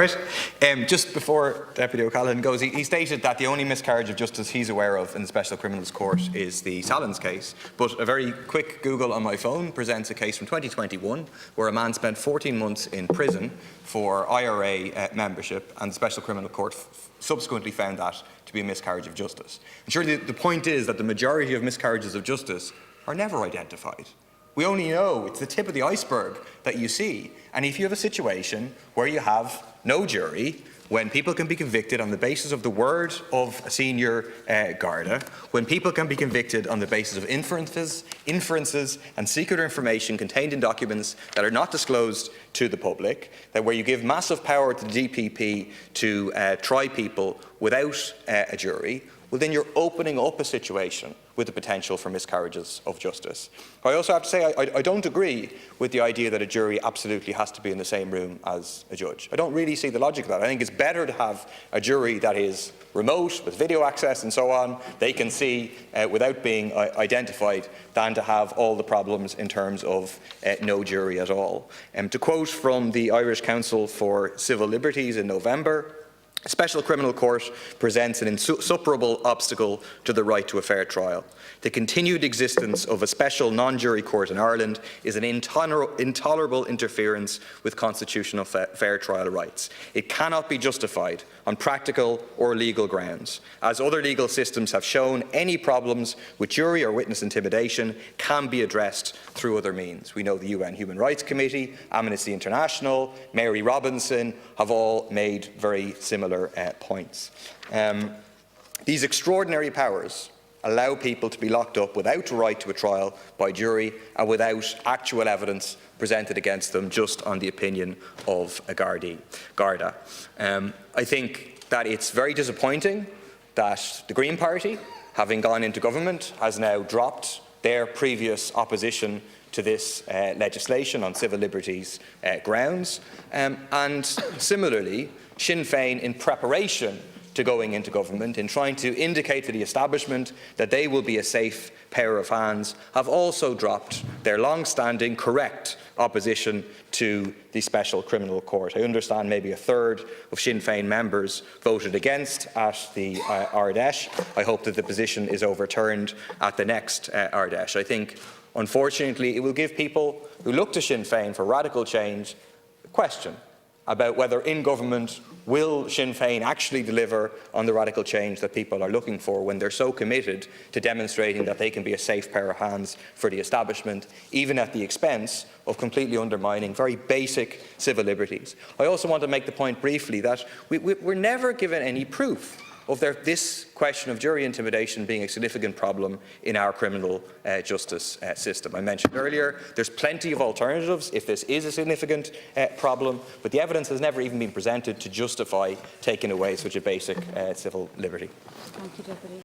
it. Just before Deputy O'Callaghan goes, he stated that the only miscarriage of justice he's aware of in the Special Criminals Court is the Salins case. But a very quick Google on my phone presents a case from 2021 where a man spent 14 months in prison for IRA membership, and the Special Criminal Court subsequently found that to be a miscarriage of justice. And surely the point is that the majority of miscarriages of justice are never identified. We only know it's the tip of the iceberg that you see. And if you have a situation where you have no jury, when people can be convicted on the basis of the word of a senior Garda, when people can be convicted on the basis of inferences and secret information contained in documents that are not disclosed to the public, that where you give massive power to the DPP to try people without a jury, well, then you're opening up a situation with the potential for miscarriages of justice. I also have to say I don't agree with the idea that a jury absolutely has to be in the same room as a judge. I don't really see the logic of that. I think it's better to have a jury that is remote, with video access and so on, they can see without being identified, than to have all the problems in terms of no jury at all. To quote from the Irish Council for Civil Liberties in November, a special criminal court presents an insuperable obstacle to the right to a fair trial. The continued existence of a special non-jury court in Ireland is an intolerable interference with constitutional fair trial rights. It cannot be justified on practical or legal grounds. As other legal systems have shown, any problems with jury or witness intimidation can be addressed through other means. We know the UN Human Rights Committee, Amnesty International, Mary Robinson have all made very similar points. These extraordinary powers allow people to be locked up without a right to a trial by jury and without actual evidence presented against them, just on the opinion of a Garda. I think that it's very disappointing that the Green Party, having gone into government, has now dropped their previous opposition to this legislation on civil liberties grounds. And similarly, Sinn Féin, in preparation to going into government, in trying to indicate to the establishment that they will be a safe pair of hands, have also dropped their long-standing correct opposition to the Special Criminal Court. I understand maybe a third of Sinn Féin members voted against at the Ardèche. I hope that the position is overturned at the next Ardèche. I think, unfortunately, it will give people who look to Sinn Féin for radical change a question about whether in government will Sinn Féin actually deliver on the radical change that people are looking for when they're so committed to demonstrating that they can be a safe pair of hands for the establishment, even at the expense of completely undermining very basic civil liberties. I also want to make the point briefly that we're never given any proof of this question of jury intimidation being a significant problem in our criminal justice system. I mentioned earlier there's plenty of alternatives if this is a significant problem, but the evidence has never even been presented to justify taking away such a basic civil liberty. Thank you, Deputy.